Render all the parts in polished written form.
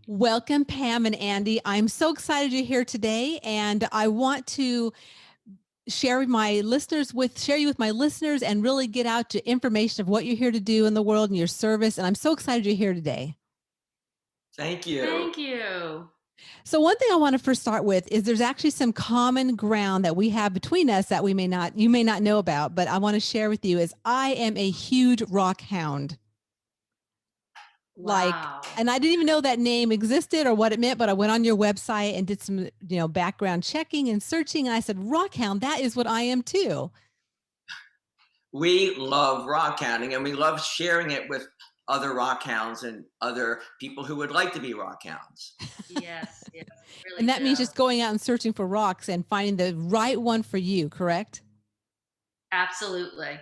Welcome, Pam and Andy. I'm so excited you're here today, and I want to share you with my listeners and really get out to information of what you're here to do in the world and your service. And I'm so excited you're here today. Thank you. Thank you. So one thing I want to first start with is there's actually some common ground that we have between us that you may not know about, but I want to share with you is I am a huge rock hound. Like, Wow. and I didn't even know that name existed or what it meant, but I went on your website and did some, background checking and searching. And I said, Rockhound, that is what I am too. We love rock hounding and we love sharing it with other rock hounds and other people who would like to be rock hounds. Yes, yes, And really that means do. just going out and searching for rocks and finding the right one for you, correct? Absolutely.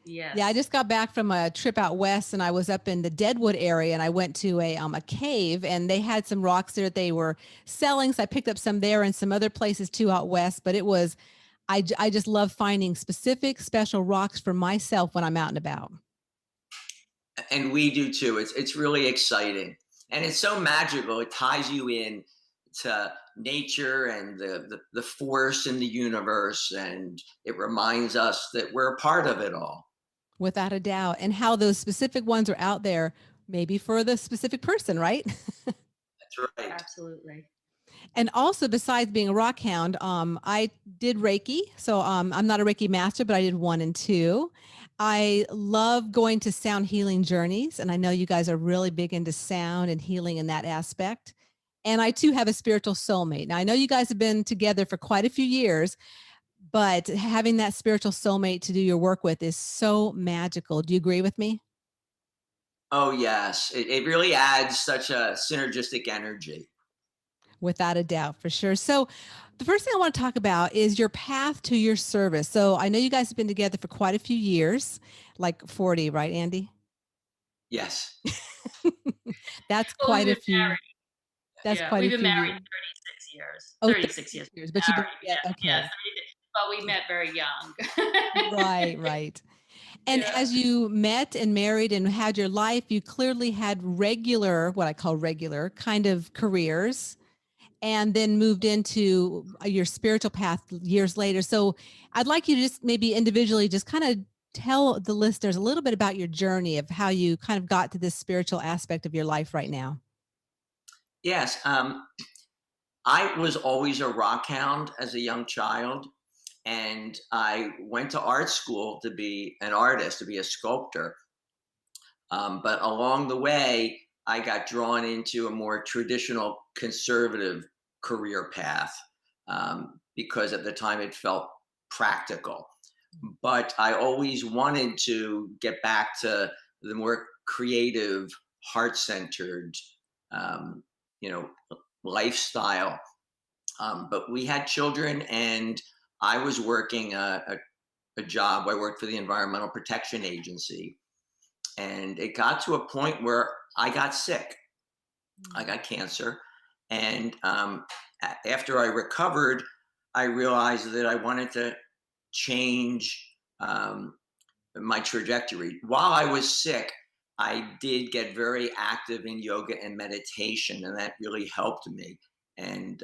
Yeah, I Yes. just got back from a trip out west and I was up in the Deadwood area and I went to a cave and they had some rocks there that they were selling. So I picked up some there and some other places too out west. But I just love finding specific special rocks for myself when I'm out and about. And we do too. It's really exciting. And it's so magical. It ties you in to nature and the force in the universe. And it reminds us that we're a part of it all. Without a doubt. And how those specific ones are out there, maybe for the specific person, right? That's right. Absolutely. And also, besides being a rock hound, I did Reiki. So I'm not a Reiki master, but I did 1 and 2. I love going to sound healing journeys. And I know you guys are really big into sound and healing in that aspect. And I too have a spiritual soulmate. Now, I know you guys have been together for quite a few years, but having that spiritual soulmate to do your work with is so magical. Do you agree with me? Oh, yes. It really adds such a synergistic energy. Without a doubt, for sure. So, the first thing I want to talk about is your path to your service. So, I know you guys have been together for quite a few years, like 40, right, Andy? Yes. That's Well, we've quite a been few. married. That's Yeah, quite we've a been few married years. 36 years. Oh, 36 36 years. years, but you've been, Married. yeah, Yes, okay. but we met very young. Right, right. And Yeah. as you met and married and had your life, you clearly had regular, what I call regular kind of careers and then moved into your spiritual path years later. So I'd like you to just maybe individually just kind of tell the listeners a little bit about your journey of how you kind of got to this spiritual aspect of your life right now. Yes. I was always a rock hound as a young child, and I went to art school to be an artist, to be a sculptor. But along the way, I got drawn into a more traditional conservative career path because at the time it felt practical. But I always wanted to get back to the more creative, heart centered, um, you know, lifestyle. But we had children, and I was working a job. I worked for the Environmental Protection Agency, and it got to a point where I got sick. I got cancer, and after I recovered, I realized that I wanted to change my trajectory. While I was sick, I did get very active in yoga and meditation, and that really helped me. And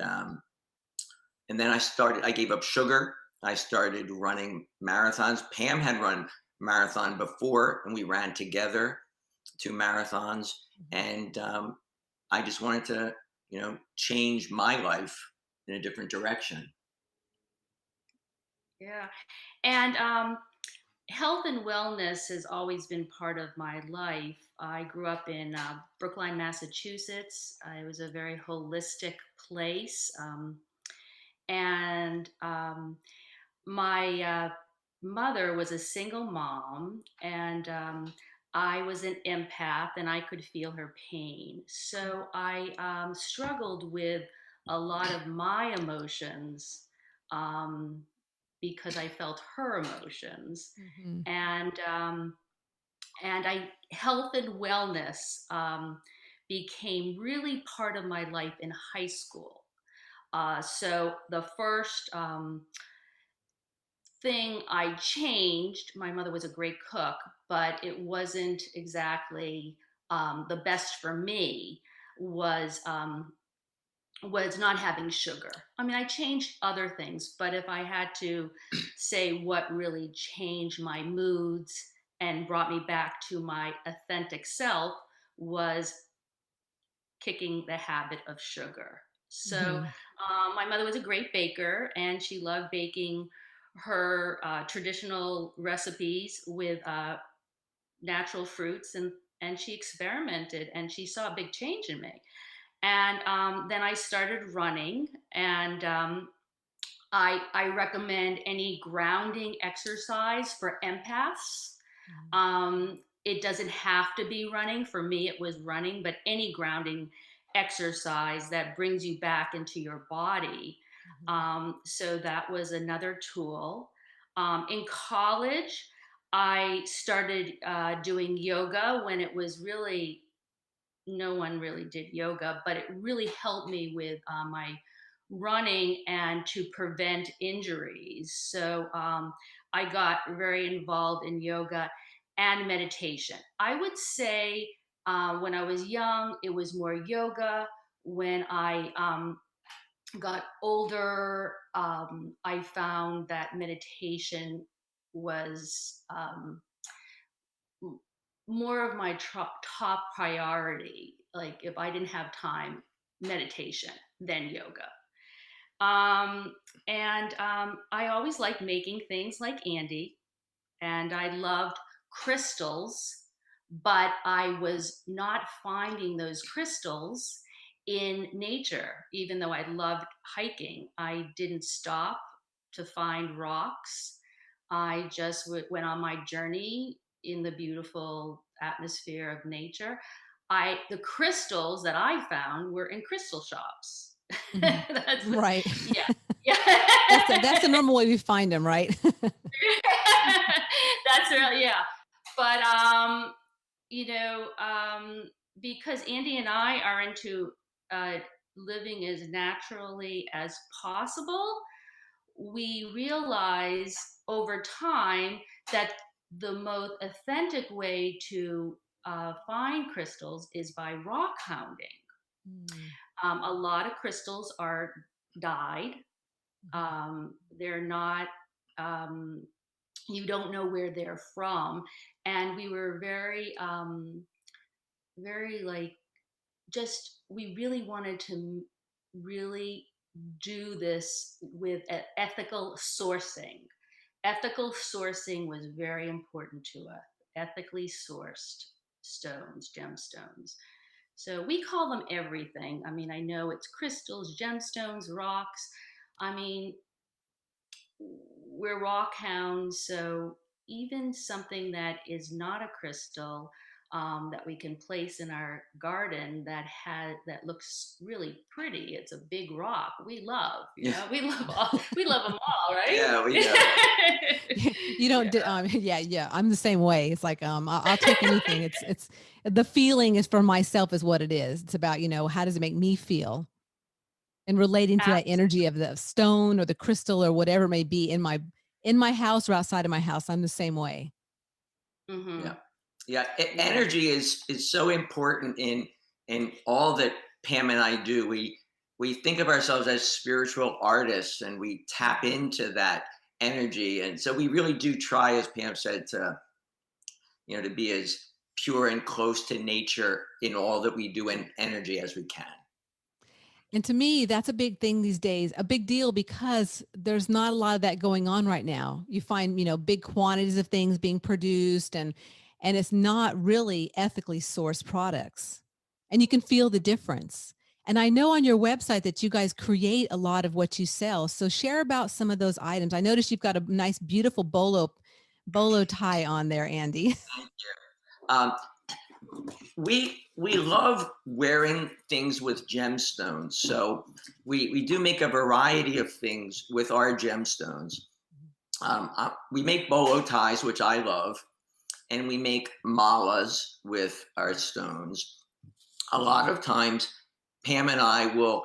and then I gave up sugar. I started running marathons. Pam had run marathon before, and we ran together 2 marathons. And I just wanted to, change my life in a different direction. Yeah. And health and wellness has always been part of my life. I grew up in Brookline, Massachusetts. It was a very holistic place. And My mother was a single mom, and I was an empath, and I could feel her pain. So I struggled with a lot of my emotions because I felt her emotions, Mm-hmm. and I health and wellness became really part of my life in high school. So the first thing I changed, my mother was a great cook, but it wasn't exactly the best for me. was not having sugar. I mean, I changed other things, but if I had to say what really changed my moods and brought me back to my authentic self, was kicking the habit of sugar. So, Hmm. my mother was a great baker, and she loved baking her traditional recipes with natural fruits, and she experimented, and she saw a big change in me. And then I started running, and I recommend any grounding exercise for empaths. It doesn't have to be running. For me, it was running, but any grounding exercise that brings you back into your body. So that was another tool. In college, I started doing yoga when it was really, no one really did yoga, but it really helped me with my running and to prevent injuries. So I got very involved in yoga and meditation. I would say when I was young, it was more yoga. When I got older, I found that meditation was more of my top priority. Like if I didn't have time, meditation, then yoga. I always liked making things like Andy, and I loved crystals, but I was not finding those crystals in nature. Even though I loved hiking, I didn't stop to find rocks. I just went on my journey in the beautiful atmosphere of nature. The crystals that I found were in crystal shops. Hmm. That's Right. yeah. Yeah. That's the normal way we find them, right? That's really, yeah. But you know, because Andy and I are into uh, living as naturally as possible, we realize over time that the most authentic way to find crystals is by rock hounding. Mm. A lot of crystals are dyed. They're not. Um, you don't know where they're from, and we were very, very like, just we really wanted to really do this with ethical sourcing. Ethical sourcing was very important to us. Ethically sourced stones, gemstones. So we call them everything. I mean, I know it's crystals, gemstones, rocks. I mean, we're rock hounds, so even something that is not a crystal, that we can place in our garden that looks really pretty. It's a big rock. We love, Yeah. we love them all, right? Yeah, we do. You don't yeah, I'm the same way. It's like I'll take anything. It's the feeling is for myself is what it is. It's about, how does it make me feel, and relating to that energy of the stone or the crystal or whatever it may be in my house or outside of my house. I'm the same way. Mm-hmm. Yeah. Yeah. Yeah. Energy is so important in all that Pam and I do. We think of ourselves as spiritual artists, and we tap into that energy. And so we really do try, as Pam said, to be as pure and close to nature in all that we do in energy as we can. And to me, that's a big thing these days, a big deal, because there's not a lot of that going on right now. You find, big quantities of things being produced, and it's not really ethically sourced products. And you can feel the difference. And I know on your website that you guys create a lot of what you sell. So share about some of those items. I noticed you've got a nice, beautiful bolo tie on there, Andy. Um, we love wearing things with gemstones, so we do make a variety of things with our gemstones. We make bolo ties, which I love, and we make malas with our stones. A lot of times, Pam and I will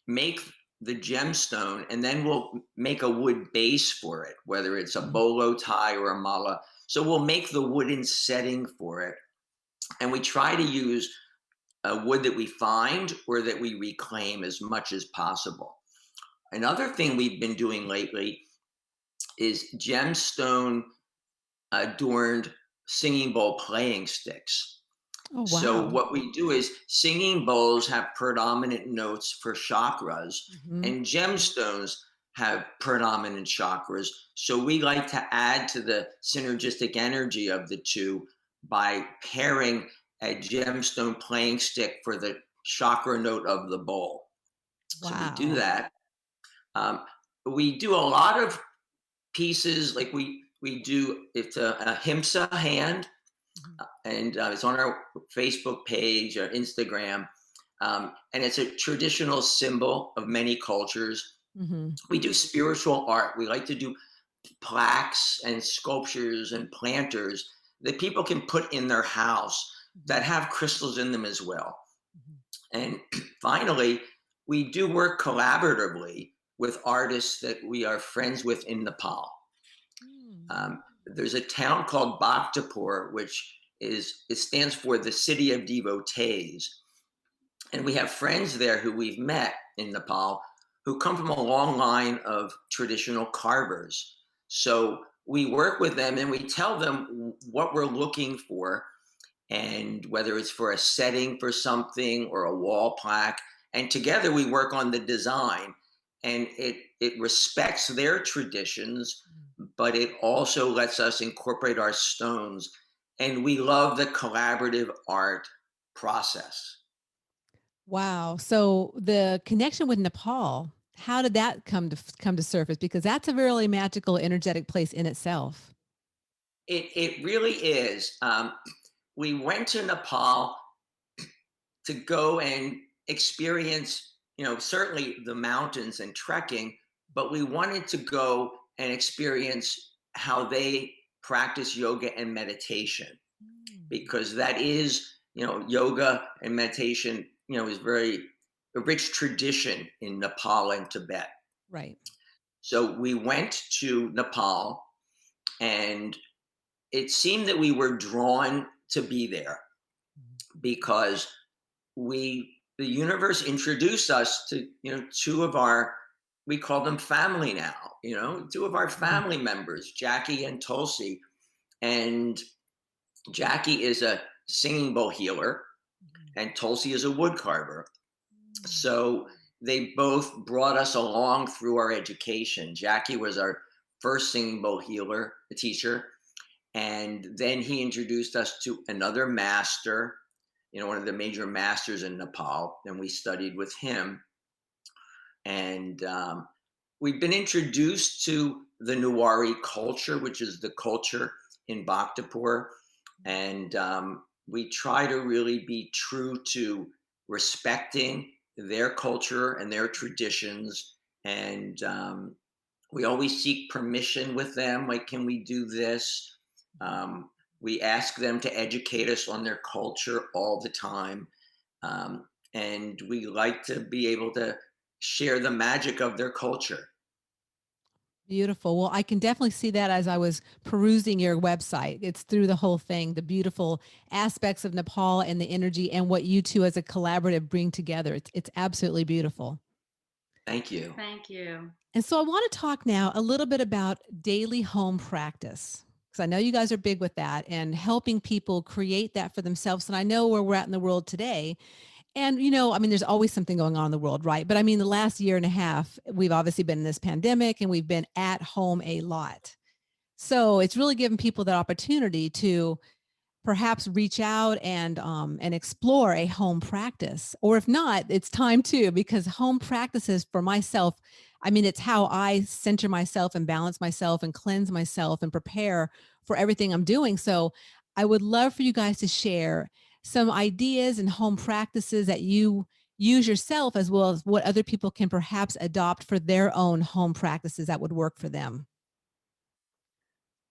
make the gemstone, and then we'll make a wood base for it, whether it's a bolo tie or a mala. So we'll make the wooden setting for it, and we try to use wood that we find or that we reclaim as much as possible. Another thing we've been doing lately is gemstone adorned singing bowl playing sticks. Oh, So wow. what we do is singing bowls have predominant notes for chakras, Hmm. and gemstones have predominant chakras. So we like to add to the synergistic energy of the two by pairing a gemstone playing stick for the chakra note of the bowl. So we do Wow. that. Um, we do a lot of pieces like we do. It's a himsa hand, Mhm. and it's on our Facebook page or Instagram, and it's a traditional symbol of many cultures. Mhm. We do spiritual art. We like to do plaques and sculptures and planters that people can put in their house that Mhm. have crystals in them as well. Mhm. And finally, we do work collaboratively with artists that we are friends with in Nepal. Mm. There's a town called Bhaktapur, which it stands for the city of devotees. And we have friends there who we've met in Nepal who come from a long line of traditional carvers. So we work with them and we tell them what we're looking for, and whether it's for a setting for something or a wall plaque. And together we work on the design, and it respects their traditions, but it also lets us incorporate our stones. And we love the collaborative art process. Wow. So the connection with Nepal, how did that come to surface? Because that's a really magical, energetic place in itself. It really is. We went to Nepal to go and experience, certainly the mountains and trekking, but we wanted to go and experience how they practice yoga and meditation, Mm. because that is, yoga and meditation, is very a rich tradition in Nepal and Tibet. Right. So we went to Nepal, and it seemed that we were drawn to be there because the universe introduced us to, two of our, we call them family now, two of our Mhm. family members, Jackie and Tulsi. And Jackie is a singing bowl healer and Tulsi is a wood carver. Mhm. So they both brought us along through our education. Jackie was our first singing bowl healer, a teacher, and then he introduced us to another master, one of the major masters in Nepal, and we studied with him. And we've been introduced to the Nuwari culture, which is the culture in Bhaktapur. And we try to really be true to respecting their culture and their traditions. And we always seek permission with them. Like, can we do this? Um, we ask them to educate us on their culture all the time. Um, and we like to be able to share the magic of their culture. Beautiful. Well, I can definitely see that as I was perusing your website. It's through the whole thing, the beautiful aspects of Nepal and the energy and what you two as a collaborative bring together. It's absolutely beautiful. Thank you. Thank you. And so I want to talk now a little bit about daily home practice. Because I know you guys are big with that and helping people create that for themselves. And I know where we're at in the world today. And, I mean, there's always something going on in the world, right? But I mean, the last year and a half, we've obviously been in this pandemic and we've been at home a lot. So it's really given people that opportunity to perhaps reach out and explore a home practice, or if not, it's time too, because home practices for myself, I mean, it's how I center myself and balance myself and cleanse myself and prepare for everything I'm doing. So I would love for you guys to share some ideas and home practices that you use yourself, as well as what other people can perhaps adopt for their own home practices that would work for them.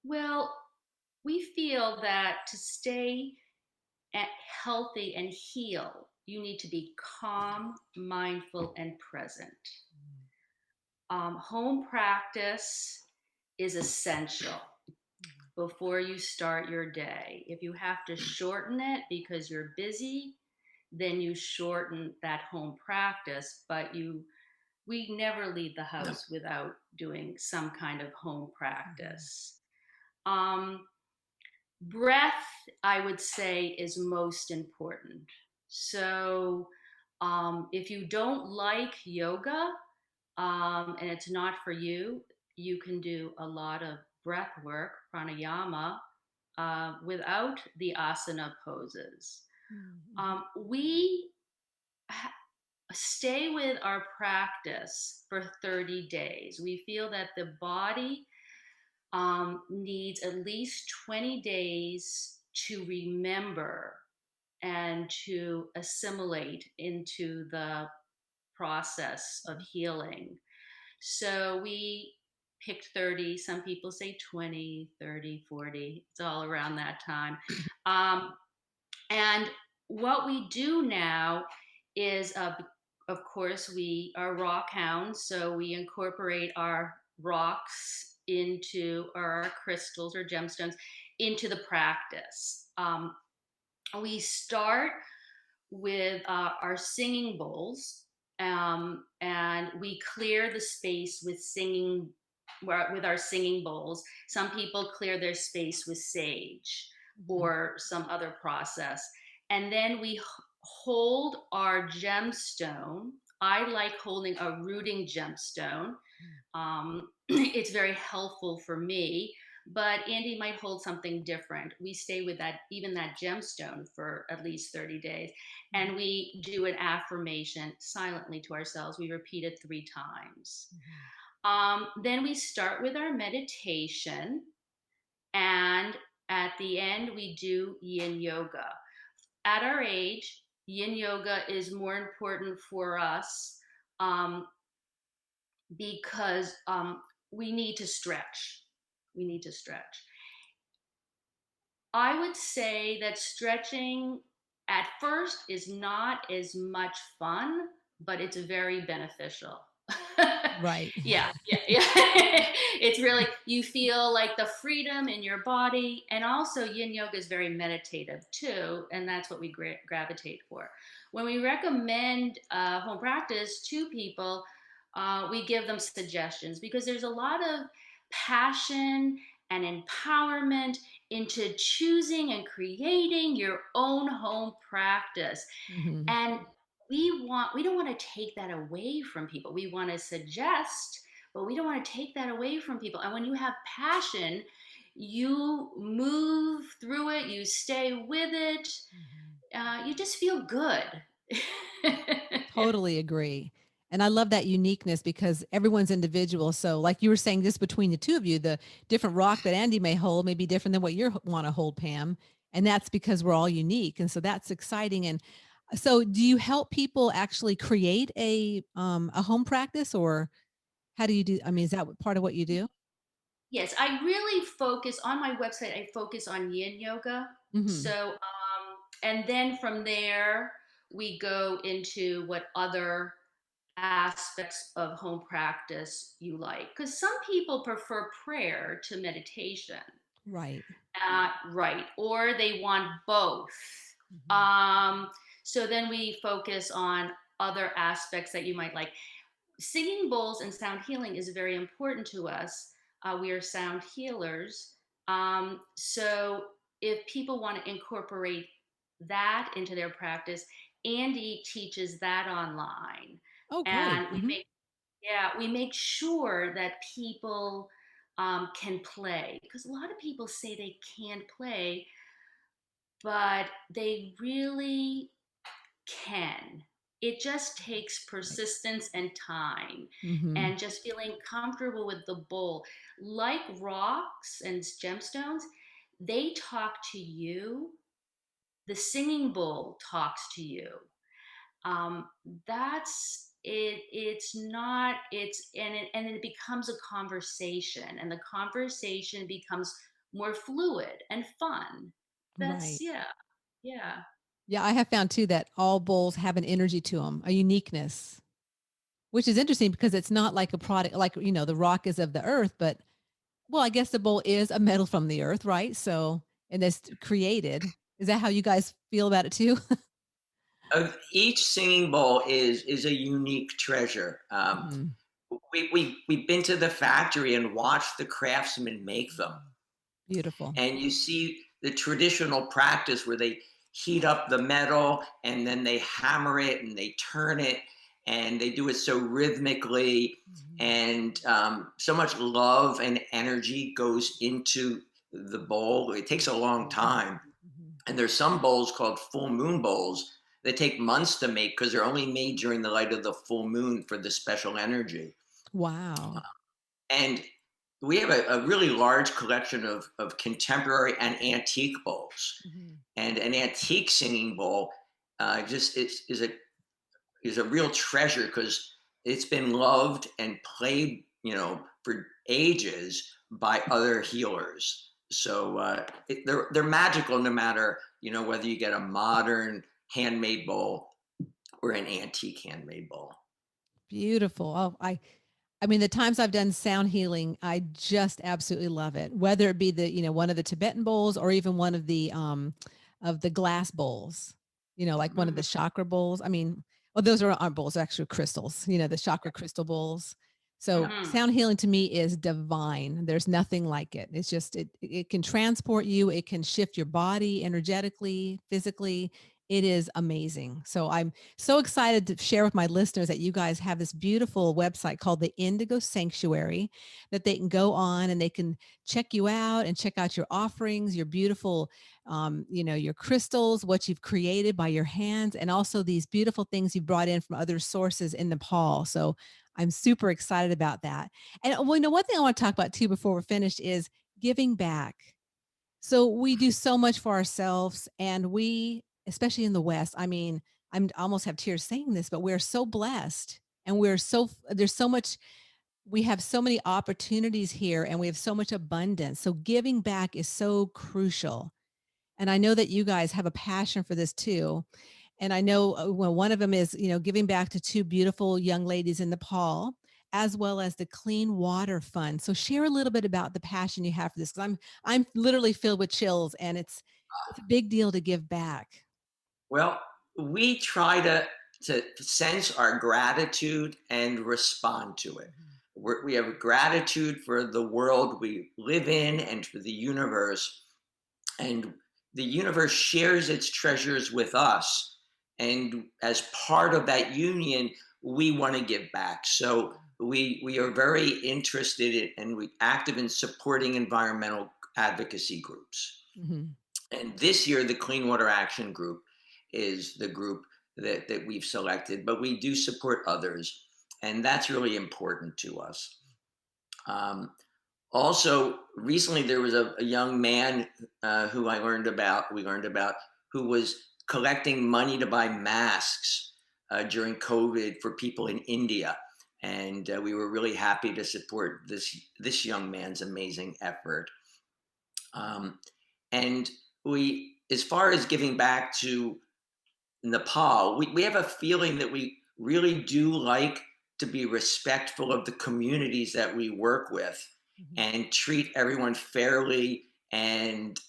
Well, we feel that to stay healthy and heal, you need to be calm, mindful, and present. Home practice is essential before you start your day. If you have to shorten it because you're busy, then you shorten that home practice, but we never leave the No. house without doing some kind of home practice. Um, Breath, I would say, is most important. So, if you don't like yoga, and it's not for you, you can do a lot of breath work, pranayama, without the asana poses. Mhm. We ha- stay with our practice for 30 days. We feel that the body needs at least 20 days to remember and to assimilate into the process of healing. So we picked 30. Some people say 20, 30, 40. It's all around that time. Um, and what we do now is, of course, we are rock hounds, so we incorporate our rocks into, or our crystals or gemstones into the practice. We start with our singing bowls, and we clear the space with singing with our singing bowls. Some people clear their space with sage Mhm. or some other process, and then we hold our gemstone. I like holding a rooting gemstone. It's very helpful for me, but Andy might hold something different. We stay with that, even that gemstone, for at least 30 days. And we do an affirmation silently to ourselves. We repeat it 3 times. Mhm. Then we start with our meditation. And at the end, we do yin yoga. At our age, yin yoga is more important for us, um, because we need to stretch. We need to stretch. I would say that stretching at first is not as much fun, but it's very beneficial. Right. Yeah, yeah, yeah. It's really, you feel like the freedom in your body. And also, yin yoga is very meditative too. And that's what we gravitate for. When we recommend home practice to people, we give them suggestions because there's a lot of passion and empowerment into choosing and creating your own home practice. Mhm. And we don't want to take that away from people. We want to suggest, but we don't want to take that away from people. And when you have passion, you move through it, you stay with it, Mhm. you just feel good. Yeah. Totally agree. And I love that uniqueness because everyone's individual. So, like you were saying, just between the two of you, the different rock that Andy may hold may be different than what you want to hold, Pam. And that's because we're all unique. And so that's exciting. And so, do you help people actually create a home practice, or how do you do? I mean, is that part of what you do? Yes, I really focus on my website. I focus on yin yoga. Hmm. So, and then from there, we go into what other aspects of home practice you like. Because some people prefer prayer to meditation, Right. right? Or they want both. Hmm. Um, so then we focus on other aspects that you might like. Singing bowls and sound healing is very important to us. We are sound healers. So if people want to incorporate that into their practice, Andy teaches that online. Oh, great. And we make sure that people can play, because a lot of people say they can't play, but they really can. It just takes Right. persistence and time Hmm. and just feeling comfortable with the bowl. Like rocks and gemstones, they talk to you. The singing bowl talks to you. Um, that's it. It's not, it's, and it becomes a conversation, and the conversation becomes more fluid and fun. That's, Right. yeah, yeah. Yeah, I have found too that all bowls have an energy to them, a uniqueness, which is interesting because it's not like a product, like, the rock is of the earth, but well, I guess the bowl is a metal from the earth, right? So, and it's created. Is that how you guys feel about it too? Each singing bowl is a unique treasure. Mhm. We've been to the factory and watched the craftsmen make them, Beautiful. and you see the traditional practice where they heat up the metal and then they hammer it and they turn it, and they do it so rhythmically, Mhm. and so much love and energy goes into the bowl. It takes a long time, Mhm. and there's some bowls called full moon bowls that take months to make because they're only made during the light of the full moon for the special energy. Wow. And we have a really large collection of contemporary and antique bowls. Mhm. And an antique singing bowl just is a real treasure because it's been loved and played, for ages by other healers. So they're magical no matter whether you get a modern handmade bowl or an antique handmade bowl. Beautiful. Oh, I mean, the times I've done sound healing, I just absolutely love it. Whether it be the, one of the Tibetan bowls or even one of the glass bowls, like one of Mhm. the chakra bowls. I mean, well, those aren't bowls, they're actually crystals, the chakra crystal bowls. So Mhm. sound healing to me is divine. There's nothing like it. It's just it can transport you, it can shift your body energetically, physically. It is amazing. So I'm so excited to share with my listeners that you guys have this beautiful website called the Indigo Sanctuary that they can go on and they can check you out and check out your offerings, your beautiful, your crystals, what you've created by your hands, and also these beautiful things you brought in from other sources in Nepal. So I'm super excited about that. And one thing I want to talk about too before we're finished is giving back. So we do so much for ourselves, and we, especially in the West, I mean, I almost have tears saying this, but we're so blessed, and there's so much, we have so many opportunities here, and we have so much abundance. So giving back is so crucial. And I know that you guys have a passion for this too. And I know, well, one of them is, giving back to two beautiful young ladies in Nepal, as well as the Clean Water Fund. So share a little bit about the passion you have for this, because I'm literally filled with chills, and it's a big deal to give back. Well, we try to sense our gratitude and respond to it. We have gratitude for the world we live in and for the universe, and the universe shares its treasures with us. And as part of that union, we want to give back. So we are very interested in and we active in supporting environmental advocacy groups. Mhm. And this year, the Clean Water Action Group is the group that we've selected, but we do support others, and that's really important to us. Um, Also, recently there was a young man who we learned about, who was collecting money to buy masks during COVID for people in India. And we were really happy to support this young man's amazing effort. Um, and as far as giving back to Nepal, we have a feeling that we really do like to be respectful of the communities that we work with Mhm. and treat everyone fairly and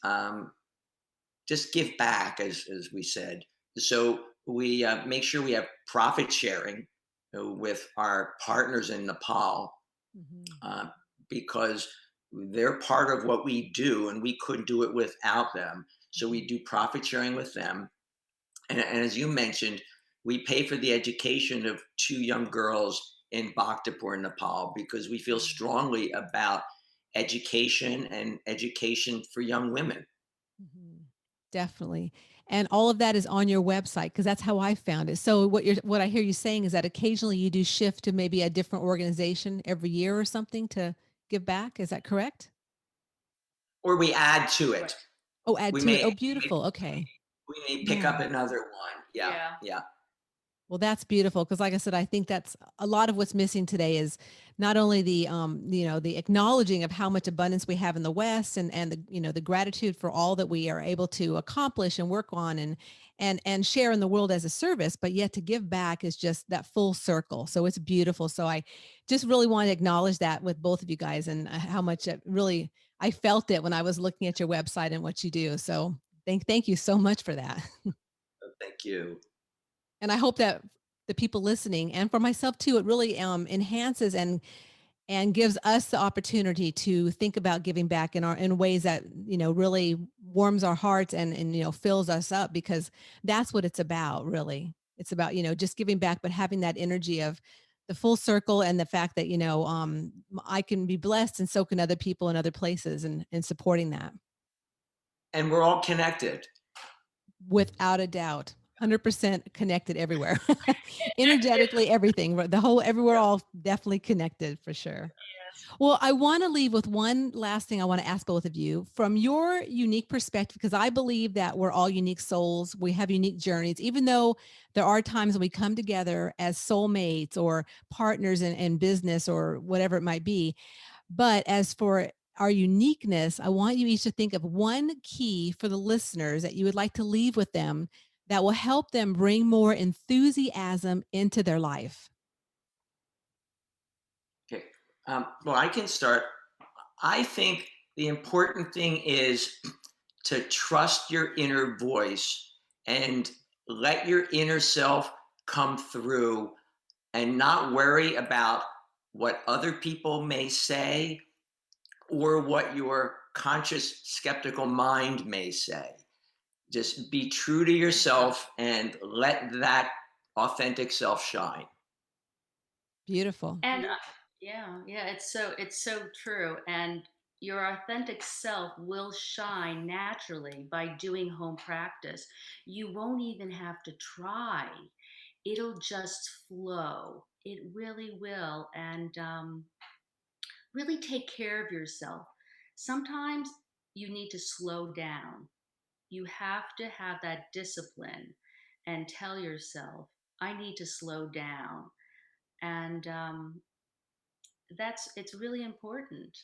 just give back, as we said. So we make sure we have profit sharing with our partners in Nepal Mhm. uh, because they're part of what we do and we couldn't do it without them. So we Mhm. do profit sharing with them, and as you mentioned, we pay for the education of two young girls in Bhaktapur, Nepal, because we feel Mhm. strongly about education and education for young women. Mhm. Definitely. And all of that is on your website, because that's how I found it. So what I hear you saying is that occasionally you do shift to maybe a different organization every year or something to give back. Is that correct? Or we add to it. Oh, add We to it. may, Oh, beautiful. Okay. we may pick Yeah. up another one. Yeah, Yeah. yeah. Well, that's beautiful, because, like I said, I think that's a lot of what's missing today is not only the acknowledging of how much abundance we have in the West, and the gratitude for all that we are able to accomplish and work on, and share in the world as a service, but yet to give back is just that full circle. So it's beautiful. So I just really want to acknowledge that with both of you guys, and how much it really, I felt it when I was looking at your website and what you do. So thank you so much for that. Thank you. And I hope that the people listening, and for myself too, it really enhances and gives us the opportunity to think about giving back in ways that, really warms our hearts and fills us up, because that's what it's about, really. It's about, just giving back, but having that energy of the full circle, and the fact that, I can be blessed and so can other people in other places, and supporting that. And we're all connected. Without a doubt. 100% connected everywhere. Energetically, everything. We're all definitely connected for sure. Yes. Well, I want to leave with one last thing I want to ask both of you from your unique perspective, because I believe that we're all unique souls. We have unique journeys, even though there are times when we come together as soulmates or partners in business or whatever it might be. But as for our uniqueness, I want you each to think of one key for the listeners that you would like to leave with them that will help them bring more enthusiasm into their life. Okay. Well, I can start. I think the important thing is to trust your inner voice and let your inner self come through, and not worry about what other people may say or what your conscious skeptical mind may say. Just be true to yourself and let that authentic self shine. Beautiful. And yeah, it's so true. And your authentic self will shine naturally by doing home practice. You won't even have to try. It'll just flow. It really will. And really take care of yourself. Sometimes you need to slow down. You have to have that discipline and tell yourself, I need to slow down. And it's really important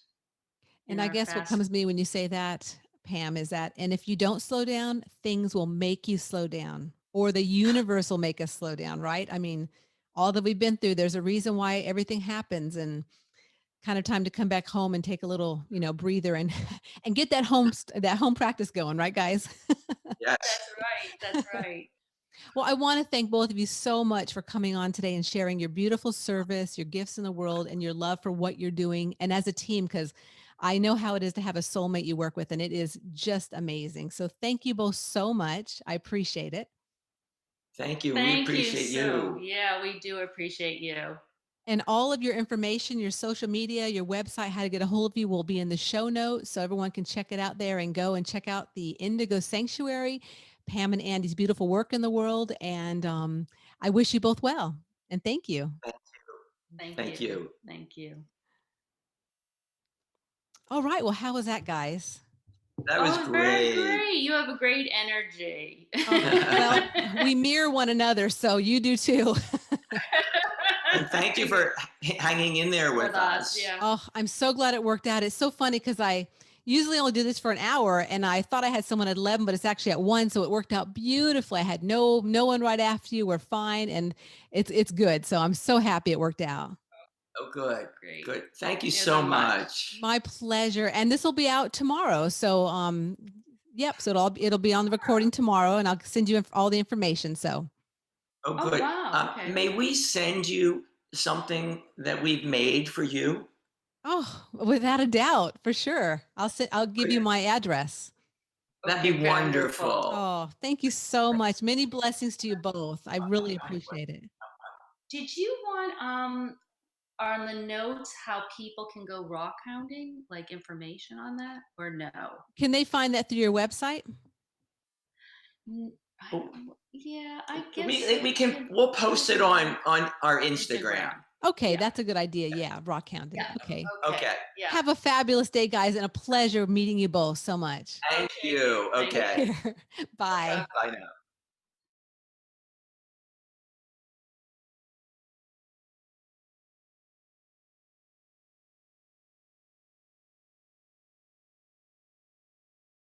in And I our guess what fast. comes to me when you say that, Pam, is that, and if you don't slow down, things will make you slow down, or the universe will make us slow down, right? I mean, all that we've been through, there's a reason why everything happens, and kind of time to come back home and take a little, breather and and get that home practice going, right, guys? Yes. That's right. That's right. Well, I want to thank both of you so much for coming on today and sharing your beautiful service, your gifts in the world, and your love for what you're doing, and as a team, because I know how it is to have a soulmate you work with, and it is just amazing. So thank you both so much. I appreciate it. Thank you. We Thank you. appreciate So, you. yeah, we do appreciate you. And all of your information, your social media, your website, how to get a hold of you will be in the show notes. So everyone can check it out there and go and check out the Indigo Sanctuary, Pam and Andy's beautiful work in the world. And I wish you both well. And thank you. Thank you. Thank you. All right. Well, how was that, guys? That was Very great. great. You have a great energy. Well, we mirror one another, so you do too. And thank you for hanging in there with us. Yeah. Oh, I'm so glad it worked out. It's so funny because I usually only do this for an hour, and I thought I had someone at 11, but it's actually at 1, so it worked out beautifully. I had no one right after you. We're fine, and it's good. So I'm so happy it worked out. Oh, good. Great. Good. Thank you Yeah, so so much. My pleasure. And this will be out tomorrow. So yep, so it'll be on the recording tomorrow, and I'll send you all the information. So Oh, Oh, good. wow. Okay. May we send you something that we've made for you? oh, without a doubt, for sure. I'll give you my address. That'd Okay, be wonderful. Oh, thank you so much. Many blessings to you both. I really appreciate it. Did you want on the notes how people can go rock hounding, like information on that, or no? Can they find that through your website? Yeah, I guess We can. We'll post it on our Instagram. Okay, Yeah. that's a good idea. Yeah, rock hounding. Yeah. Okay. Okay. Yeah. Have a fabulous day, guys, and a pleasure meeting you both so much. Thank you. Thank Okay. Take care. Bye. Bye now.